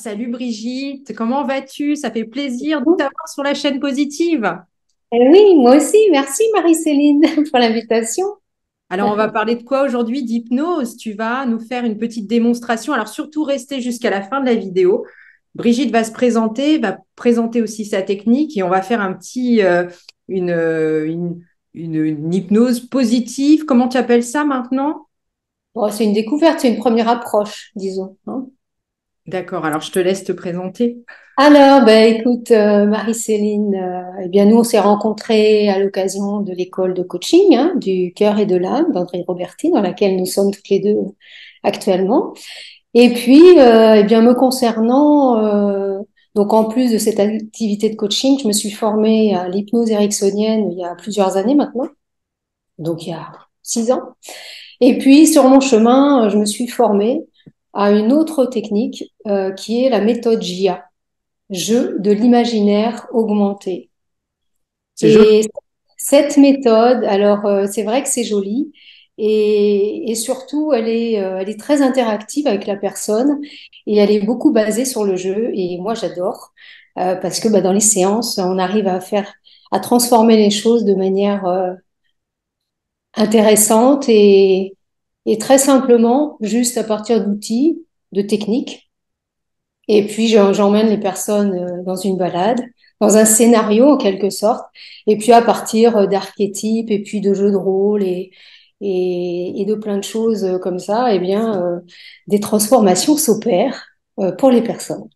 Salut Brigitte, comment vas-tu? Ça fait plaisir de t'avoir sur la chaîne Positive. Oui, moi aussi. Merci Marie-Céline pour l'invitation. Alors, on va parler de quoi aujourd'hui? D'hypnose. Tu vas nous faire une petite démonstration. Alors, surtout, restez jusqu'à la fin de la vidéo. Brigitte va présenter aussi sa technique et on va faire une, euh, une, une hypnose positive. Comment tu appelles ça maintenant? Bon, c'est une découverte, c'est une première approche, disons, hein. D'accord, alors je te laisse te présenter. Alors, ben, écoute, Marie-Céline, eh bien, nous, on s'est rencontrés à l'occasion de l'école de coaching, hein, du cœur et de l'âme d'André Roberti, dans laquelle nous sommes toutes les deux actuellement. Et puis, eh bien, me concernant, donc en plus de cette activité de coaching, je me suis formée à l'hypnose ericksonienne il y a plusieurs années maintenant, donc il y a 6 ans. Et puis, sur mon chemin, je me suis formée à une autre technique qui est la méthode JIA, jeu de l'imaginaire augmenté. C'est joli. Et cette méthode, alors c'est vrai que c'est joli et surtout elle est très interactive avec la personne et elle est beaucoup basée sur le jeu et moi j'adore parce que bah, dans les séances on arrive à transformer les choses de manière intéressante et très simplement, juste à partir d'outils, de techniques. Et puis, j'emmène les personnes dans une balade, dans un scénario en quelque sorte. Et puis, à partir d'archétypes et puis de jeux de rôle et de plein de choses comme ça, eh bien, des transformations s'opèrent pour les personnes.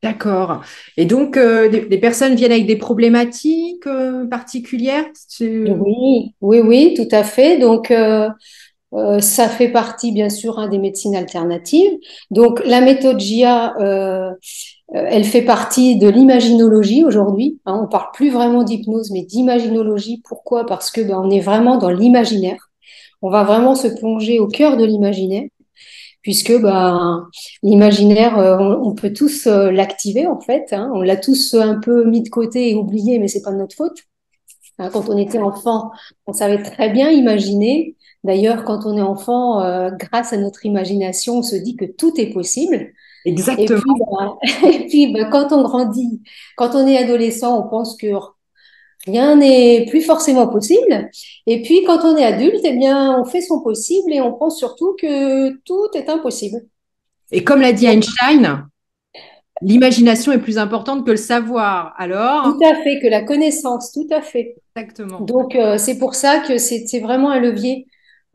D'accord. Et donc, des personnes viennent avec des problématiques particulières? Oui, oui, oui, tout à fait. Donc, ça fait partie, bien sûr, hein, des médecines alternatives. Donc, la méthode JIA, elle fait partie de l'imaginologie aujourd'hui, hein. On parle plus vraiment d'hypnose, mais d'imaginologie. Pourquoi? Parce que ben, on est vraiment dans l'imaginaire. On va vraiment se plonger au cœur de l'imaginaire, puisque ben, l'imaginaire, on peut tous l'activer en fait, hein. On l'a tous un peu mis de côté et oublié, mais c'est pas de notre faute. Hein, quand on était enfant, on savait très bien imaginer. D'ailleurs, quand on est enfant, grâce à notre imagination, on se dit que tout est possible. Et puis, Exactement. bah, et puis bah, quand on grandit, quand on est adolescent, on pense que rien n'est plus forcément possible. Et puis, quand on est adulte, eh bien, on fait son possible et on pense surtout que tout est impossible. Et comme l'a dit Donc, Einstein, l'imagination est plus importante que le savoir. tout Alors, à fait, que la connaissance, tout à fait. exactement. Donc, c'est pour ça que c'est vraiment un levier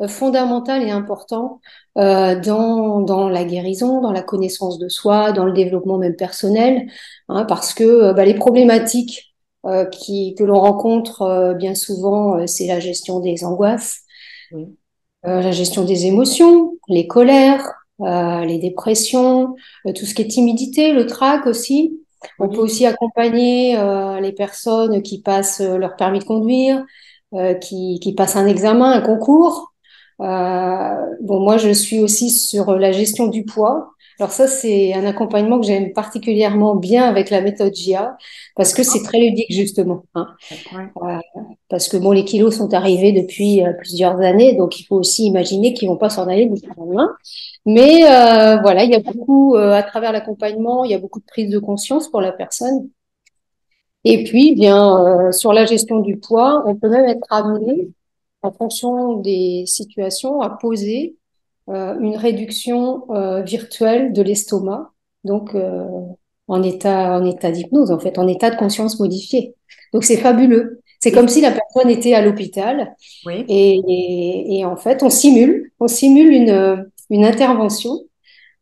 fondamental et important dans la guérison, dans la connaissance de soi, dans le développement même personnel, hein, parce que bah, les problématiques que l'on rencontre bien souvent, c'est la gestion des angoisses, Oui. la gestion des émotions, les colères, les dépressions, tout ce qui est timidité, le trac aussi. On peut Oui. aussi accompagner les personnes qui passent leur permis de conduire, qui passent un examen, un concours. Bon, moi, je suis aussi sur la gestion du poids. Alors ça, c'est un accompagnement que j'aime particulièrement bien avec la méthode JIA parce que c'est D'accord. très ludique justement, hein. Ouais. Euh, Parce que bon, les kilos sont arrivés depuis plusieurs années, donc il faut aussi imaginer qu'ils vont pas s'en aller du jour au lendemain. Mais voilà, il y a beaucoup, à travers l'accompagnement, il y a beaucoup de prise de conscience pour la personne. Et puis, bien, sur la gestion du poids, on peut même être amené, en fonction des situations, à poser une réduction virtuelle de l'estomac, donc en état d'hypnose, en fait, en état de conscience modifié. Donc c'est fabuleux. C'est Et- comme si la personne était à l'hôpital oui. et en fait on simule une intervention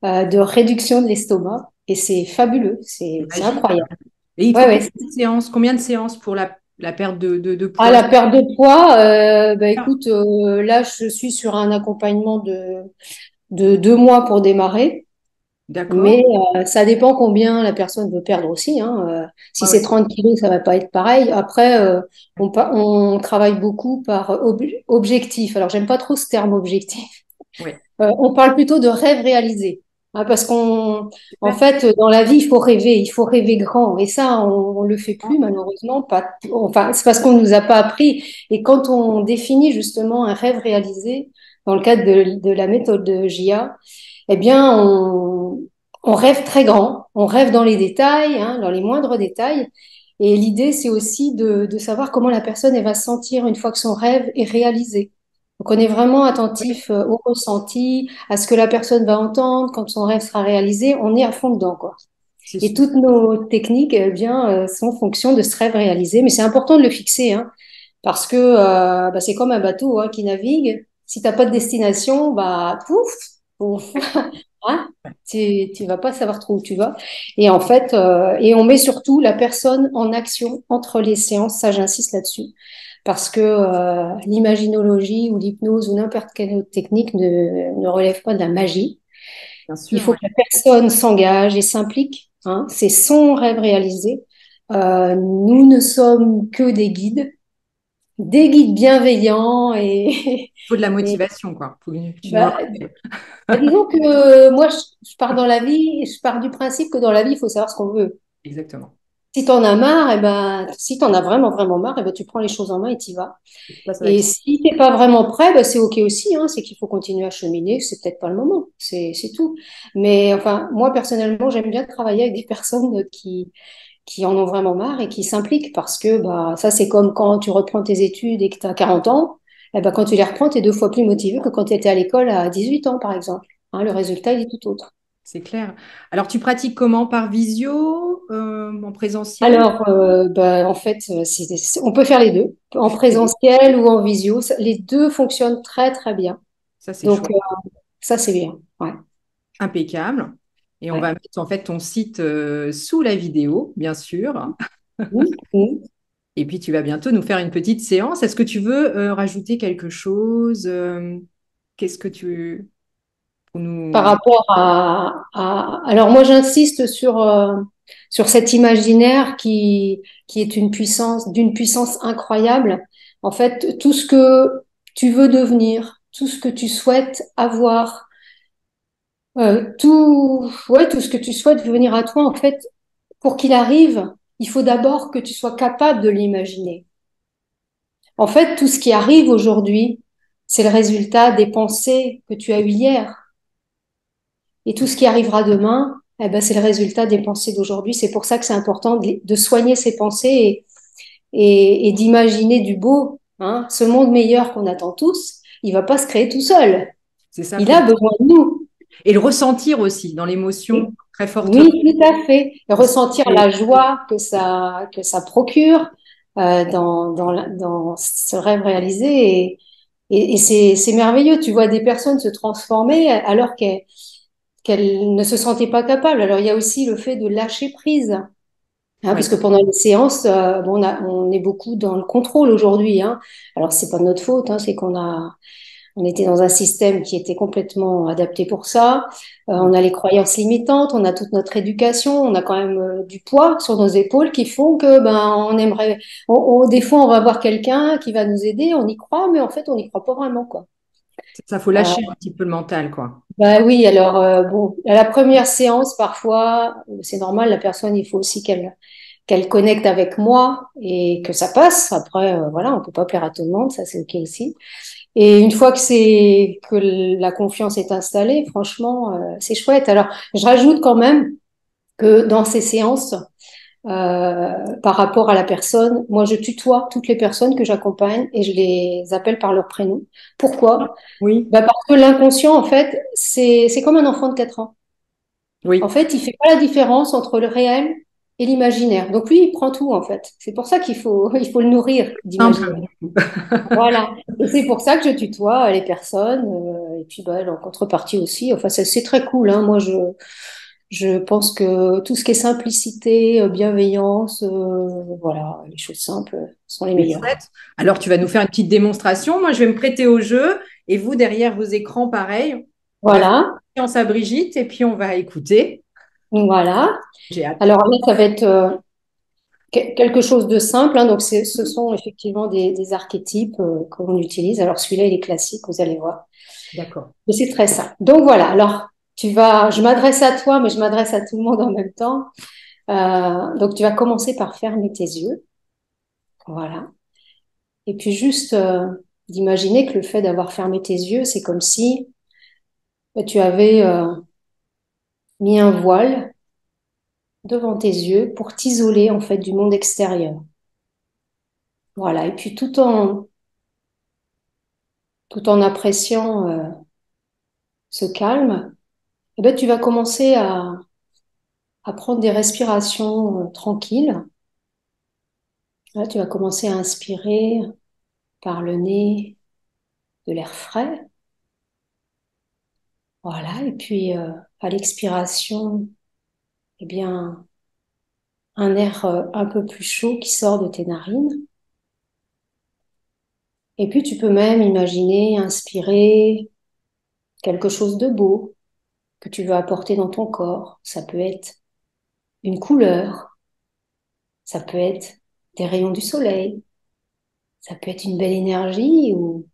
de réduction de l'estomac et c'est fabuleux, c'est Imagine. incroyable. Et il Ouais, faut ouais. combien de séances pour la perte de À poids? la perte de poids, bah, écoute, là je suis sur un accompagnement de 2 mois pour démarrer. D'accord. Mais ça dépend combien la personne veut perdre aussi, hein. Si Ouais, ouais. c'est 30 kilos, ça va pas être pareil. Après, on travaille beaucoup par objectif. Alors, j'aime pas trop ce terme objectif. Ouais. On parle plutôt de rêve réalisé. Hein, parce qu'en Super. fait, dans la vie, il faut rêver grand. Et ça, on le fait plus, malheureusement. Pas, enfin, c'est parce qu'on nous a pas appris. Et quand on définit justement un rêve réalisé, dans le cadre de la méthode de JIA, eh bien, on on rêve très grand, on rêve dans les détails, hein, dans les moindres détails. Et l'idée, c'est aussi de savoir comment la personne elle va se sentir une fois que son rêve est réalisé. Donc, on est vraiment attentif au ressenti, à ce que la personne va entendre quand son rêve sera réalisé. On est à fond dedans, quoi. C'est Et super. toutes nos techniques, eh bien, sont en fonction de ce rêve réalisé. Mais c'est important de le fixer, hein, parce que bah, c'est comme un bateau hein, qui navigue. Si t'as pas de destination, bah pouf, pouf, hein, tu vas pas savoir trop où tu vas. Et en fait, et on met surtout la personne en action entre les séances. Ça, j'insiste là-dessus, parce que l'imaginologie ou l'hypnose ou n'importe quelle autre technique ne relève pas de la magie. Bien Il sûr, faut ouais. que la personne s'engage et s'implique. Hein. C'est son rêve réalisé. Nous ne sommes que des guides bienveillants et, Il faut de la et motivation, quoi. Faut que tu nous le bah, rappelles. disons que moi, je pars dans la vie, je pars du principe que dans la vie, il faut savoir ce qu'on veut. Exactement. Si t'en as marre, eh ben, si t'en as vraiment, vraiment marre, eh ben, tu prends les choses en main et t'y vas. Tu passes à Et l'action. si t'es pas vraiment prêt, ben, c'est OK aussi, hein, c'est qu'il faut continuer à cheminer, c'est peut-être pas le moment, c'est tout. Mais enfin, moi, personnellement, j'aime bien travailler avec des personnes qui en ont vraiment marre et qui s'impliquent parce que bah, ça, c'est comme quand tu reprends tes études et que tu as 40 ans, eh ben, quand tu les reprends, tu es deux fois plus motivé que quand tu étais à l'école à 18 ans, par exemple. Hein, le résultat, il est tout autre. C'est clair. Alors, tu pratiques comment? Par visio, en présentiel? Alors, bah, en fait, on peut faire les deux, en Les deux. présentiel ou en visio. Les deux fonctionnent très, très bien. Ça, c'est Donc, chouette. ça, c'est bien. Ouais. Impeccable. Et on va Ouais. mettre en fait ton site sous la vidéo, bien sûr. Mhm. Mhm. Et puis, tu vas bientôt nous faire une petite séance. Est-ce que tu veux rajouter quelque chose? Qu'est-ce que tu pour Par nous... rapport alors moi, j'insiste sur cet imaginaire qui est d'une puissance incroyable. En fait, tout ce que tu veux devenir, tout ce que tu souhaites avoir, tout ce que tu souhaites venir à toi, en fait, pour qu'il arrive, il faut d'abord que tu sois capable de l'imaginer. En fait, tout ce qui arrive aujourd'hui, c'est le résultat des pensées que tu as eues hier. Et tout ce qui arrivera demain, eh ben, c'est le résultat des pensées d'aujourd'hui. C'est pour ça que c'est important de soigner ses pensées et d'imaginer du beau. Hein. Ce monde meilleur qu'on attend tous, il va pas se créer tout seul. C'est ça, Il faut a besoin de nous. et le ressentir aussi dans Et- l'émotion très fortement. oui, tout à fait. Ressentir la joie que ça procure dans ce rêve réalisé. Et c'est merveilleux. Tu vois des personnes se transformer alors qu'elles ne se sentaient pas capables. Alors, il y a aussi le fait de lâcher prise. Hein, Oui, parce que pendant les séances, bon, on est beaucoup dans le contrôle aujourd'hui. Hein. Alors, c'est pas de notre faute, hein, c'est on était dans un système qui était complètement adapté pour ça. On a les croyances limitantes, on a toute notre éducation, on a quand même du poids sur nos épaules qui font que, ben, on aimerait, des fois, on va voir quelqu'un qui va nous aider, on y croit, mais en fait, on n'y croit pas vraiment, quoi. c'est ça, faut Euh, lâcher un petit peu le mental, quoi. Bah oui, alors bon, à la première séance, parfois, c'est normal, la personne, il faut aussi qu'elle connecte avec moi et que ça passe. Après, voilà, on peut pas plaire à tout le monde, ça c'est ok aussi. Et une fois que la confiance est installée, franchement, c'est chouette. Alors, je rajoute quand même que dans ces séances, par rapport à la personne, moi je tutoie toutes les personnes que j'accompagne et je les appelle par leur prénom. Pourquoi? Oui, Bah parce que l'inconscient, en fait, c'est comme un enfant de 4 ans. En oui. fait, il fait pas la différence entre le réel et l'imaginaire. Donc lui, il prend tout, en fait. C'est pour ça qu'il faut, il faut le nourrir Simple. d'imaginaire. Voilà. Et c'est pour ça que je tutoie les personnes. Et puis, bah, en contrepartie aussi. Enfin, c'est très cool. Hein. Moi, je pense que tout ce qui est simplicité, bienveillance, voilà, les choses simples sont les C'est meilleures. chouette. Alors, tu vas nous faire une petite démonstration. Moi, je vais me prêter au jeu. Et vous, derrière vos écrans, pareil. On va faire Voilà. confiance à Brigitte et puis on va écouter. Voilà. J'ai hâte. Alors là, ça va être quelque chose de simple, hein, donc ce sont effectivement des archétypes qu'on utilise. Alors celui-là, il est classique, vous allez voir. D'accord. Mais c'est très simple. Donc voilà, alors je m'adresse à toi, mais je m'adresse à tout le monde en même temps. Donc tu vas commencer par fermer tes yeux. Voilà. Et puis juste d'imaginer que le fait d'avoir fermé tes yeux, c'est comme si tu avais mis un voile devant tes yeux pour t'isoler en fait du monde extérieur. Voilà. Et puis tout en appréciant ce calme, eh ben, tu vas commencer à prendre des respirations tranquilles. Là, tu vas commencer à inspirer par le nez de l'air frais. Voilà. Et puis à l'expiration, eh bien, un air un peu plus chaud qui sort de tes narines. Et puis tu peux même imaginer, inspirer quelque chose de beau que tu veux apporter dans ton corps. Ça peut être une couleur, ça peut être des rayons du soleil, ça peut être une belle énergie ou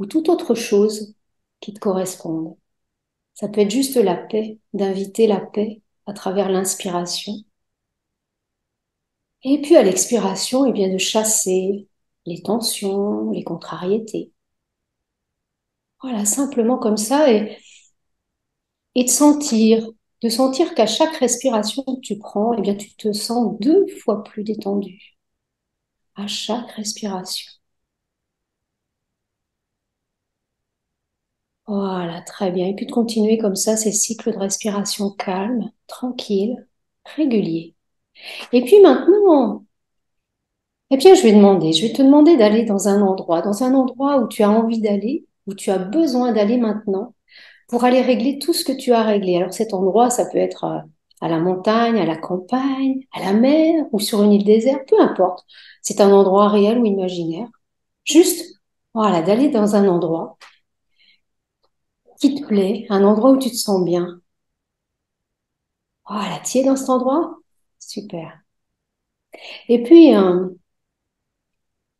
toute autre chose qui te corresponde. Ça peut être juste la paix, d'inviter la paix à travers l'inspiration. Et puis à l'expiration, eh bien de chasser les tensions, les contrariétés. Voilà, simplement comme ça et de sentir qu'à chaque respiration que tu prends, eh bien tu te sens 2 fois plus détendu à chaque respiration. Voilà, très bien. Et puis de continuer comme ça ces cycles de respiration calmes, tranquilles, réguliers. Et puis maintenant, eh bien, je vais te demander d'aller dans un endroit où tu as envie d'aller, où tu as besoin d'aller maintenant, pour aller régler tout ce que tu as réglé. Alors cet endroit, ça peut être à la montagne, à la campagne, à la mer ou sur une île déserte, peu importe. C'est un endroit réel ou imaginaire. Juste, voilà, d'aller dans un endroit qui te plaît, un endroit où tu te sens bien. Voilà, tu es dans cet endroit? Super. Et puis, euh,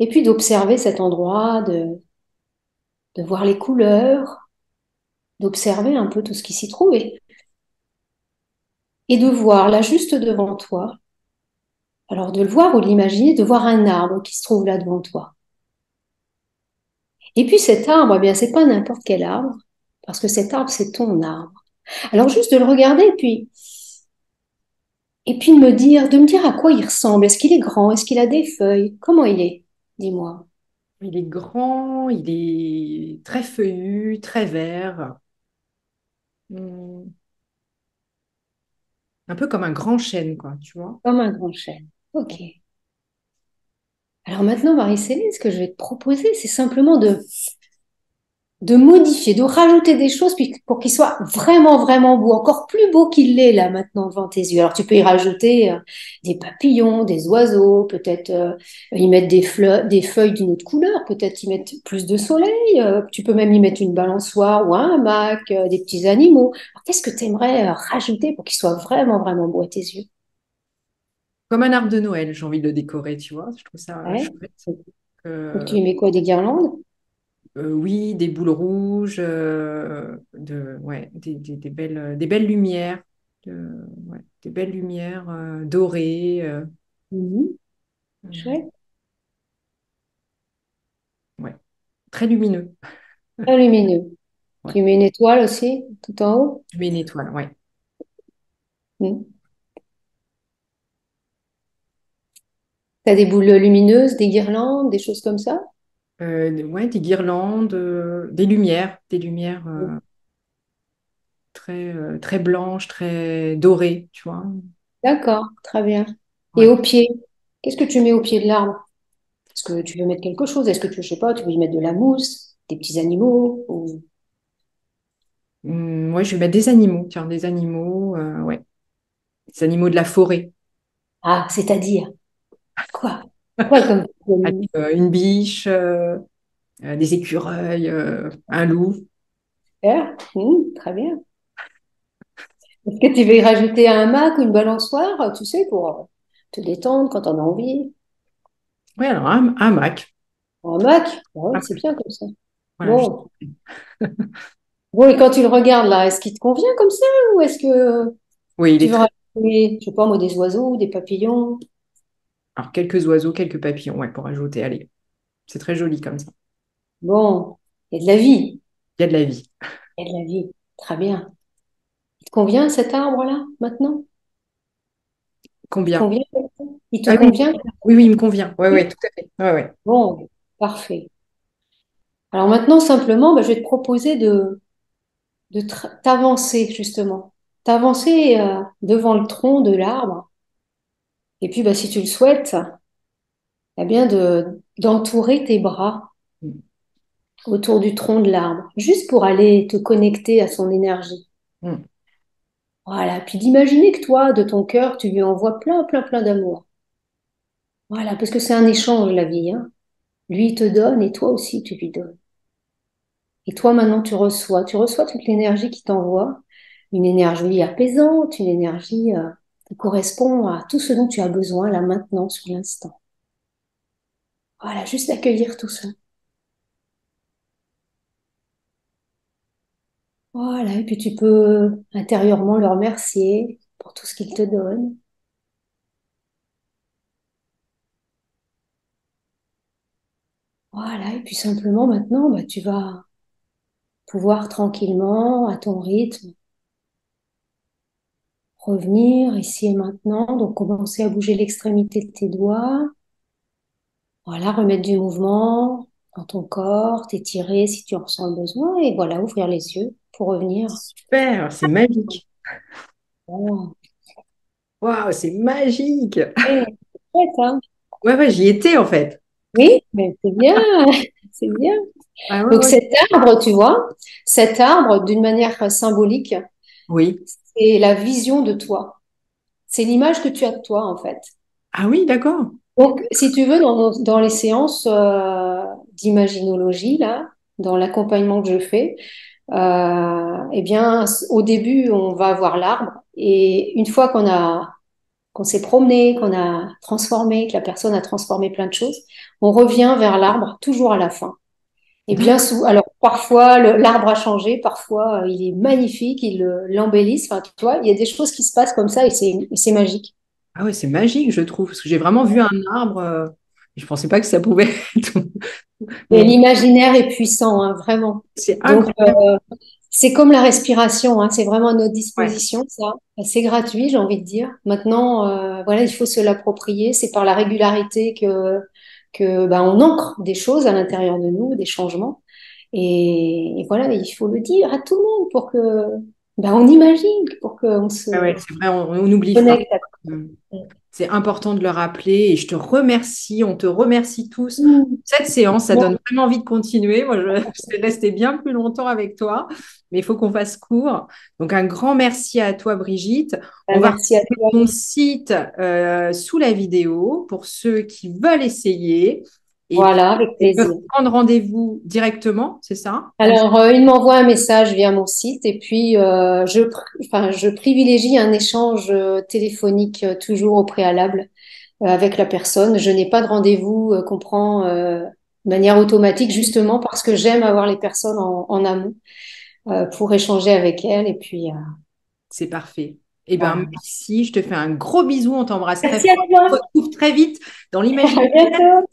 et puis d'observer cet endroit, de voir les couleurs, d'observer un peu tout ce qui s'y trouve et de voir là juste devant toi. Alors de le voir ou de l'imaginer, de voir un arbre qui se trouve là devant toi. Et puis cet arbre, eh bien, c'est pas n'importe quel arbre, parce que cet arbre, c'est ton arbre. Alors juste de le regarder et puis de me dire à quoi il ressemble. Est-ce qu'il est grand? Est-ce qu'il a des feuilles? Comment il est? Dis-moi. Il est grand, il est très feuillu, très vert. Hmm, un peu comme un grand chêne, quoi, tu vois. Comme un grand chêne. Ok. Alors maintenant, Marie-Céline, ce que je vais te proposer, c'est simplement de modifier, de rajouter des choses pour qu'il soit vraiment, vraiment beau, encore plus beau qu'il l'est là maintenant devant tes yeux. Alors tu peux y rajouter des papillons, des oiseaux, peut-être y mettre des feuilles d'une autre couleur, peut-être y mettre plus de soleil, tu peux même y mettre une balançoire ou un hamac, des petits animaux. Alors qu'est-ce que tu aimerais rajouter pour qu'il soit vraiment, vraiment beau à tes yeux? Comme un arbre de Noël, j'ai envie de le décorer, tu vois. Je trouve ça Ouais. chouette. Donc tu Euh, y mets quoi, des guirlandes? oui, des boules rouges, ouais, des belles lumières, ouais, des belles lumières dorées. Mhm. Euh, Chouette. ouais, très lumineux. Très lumineux. Ouais. Tu mets une étoile aussi, tout en haut? Je mets une étoile, ouais. Mhm. T'as des boules lumineuses, des guirlandes, des choses comme ça? Ouais, des guirlandes, des lumières très blanches, très dorées, tu vois. D'accord, très bien. Et Ouais. au pied, qu'est-ce que tu mets au pied de l'arbre? Est-ce que tu veux mettre quelque chose? Est-ce que tu, je sais pas, tu veux y mettre de la mousse, des petits animaux Ouais, je vais mettre des animaux, tiens, des animaux, ouais, des animaux de la forêt. Ah, c'est-à-dire quoi? Quoi comme animaux? Allez, une biche, des écureuils, un loup. Super. Très bien. Est-ce que tu veux y rajouter un hamac ou une balançoire, tu sais, pour te détendre quand on a envie? Ouais, alors un hamac. Un hamac? Ouais, Ah, c'est bien comme ça. voilà, Bon. Bon, et quand tu le regardes là, est-ce qu'il te convient comme ça ou est-ce que oui, il tu est veux très. rajouter, je sais pas moi, des oiseaux, des papillons? Alors, quelques oiseaux, quelques papillons, ouais, pour ajouter. Allez, c'est très joli comme ça. Bon, il y a de la vie. Il y a de la vie. Il y a de la vie. Très bien. Il te convient cet arbre-là, maintenant? Il te Combien? convient? Il te Ah oui, convient? oui, oui, il me convient. Oui, Oui. oui, tout à fait. Ouais, ouais. Bon, parfait. Alors maintenant, simplement, je vais te proposer de t'avancer, justement. T'avancer devant le tronc de l'arbre. Et puis, si tu le souhaites, eh bien, d'entourer tes bras autour du tronc de l'arbre, juste pour aller te connecter à son énergie. Mm. Voilà. Puis d'imaginer que toi, de ton cœur, tu lui envoies plein, plein, plein d'amour. Voilà. Parce que c'est un échange, la vie, hein. Lui, il te donne et toi aussi, tu lui donnes. Et toi, maintenant, tu reçois toute l'énergie qu'il t'envoie, une énergie apaisante, une énergie qui correspond à tout ce dont tu as besoin là maintenant, sur l'instant. Voilà, juste accueillir tout ça. Voilà, et puis tu peux intérieurement le remercier pour tout ce qu'il te donne. Voilà, et puis simplement maintenant, tu vas pouvoir tranquillement, à ton rythme, revenir ici et maintenant. Donc commencer à bouger l'extrémité de tes doigts. Voilà, remettre du mouvement dans ton corps, t'étirer si tu en ressens le besoin, et voilà, ouvrir les yeux pour revenir. Super, c'est magique. Voilà. Waouh, c'est magique. Ouais, c'est chouette, hein. Ouais, ouais, j'y étais en fait. Oui, mais c'est bien, c'est bien. Ah ouais, Donc ouais. cet arbre, tu vois, cet arbre, d'une manière symbolique, Oui. c'est la vision de toi. C'est l'image que tu as de toi, en fait. Ah oui, d'accord. Donc, si tu veux, dans les séances d'imaginologie, là, dans l'accompagnement que je fais, eh bien, au début, on va avoir l'arbre, et une fois qu'on s'est promené, qu'on a transformé, que la personne a transformé plein de choses, on revient vers l'arbre, toujours à la fin. Et bien D'accord. sous, alors parfois l'arbre a changé, parfois il est magnifique, il l'embellissent. Enfin, tu vois, il y a des choses qui se passent comme ça et c'est magique. Ah ouais, c'est magique, je trouve, parce que j'ai vraiment vu un arbre. Je pensais pas que ça pouvait être. Et Mais l'imaginaire est puissant, hein, vraiment. c'est Donc incroyable. c'est comme la respiration, hein, c'est vraiment à notre Ouais. disposition, ça. C'est gratuit, j'ai envie de dire. Maintenant, voilà, il faut se l'approprier. C'est par la régularité que on ancre des choses à l'intérieur de nous, des changements. Et voilà, il faut le dire à tout le monde pour que on imagine, pour qu'on se Ouais, ouais, c'est vrai, on n'oublie pas. connecte à Mm. tout. C'est important de le rappeler et je te remercie, on te remercie tous. Mm. Cette séance, ça donne Bon, vraiment envie de continuer. Moi, je serais restée bien plus longtemps avec toi, mais il faut qu'on fasse court. Donc, un grand merci à toi, Brigitte. On va merci à retrouver toi. ton site sous la vidéo pour ceux qui veulent essayer. Et puis, Voilà, avec ils peuvent plaisir. prendre rendez-vous directement, c'est ça? Alors, il m'envoie un message via mon site et puis je privilégie un échange téléphonique toujours au préalable avec la personne. Je n'ai pas de rendez-vous qu'on prend de manière automatique justement parce que j'aime avoir les personnes en amont pour échanger avec elles et puis C'est parfait. Eh bien, voilà. merci. Je te fais un gros bisou. On t'embrasse très Merci à fort. On toi. se retrouve très vite dans À l'imaginaire. bientôt.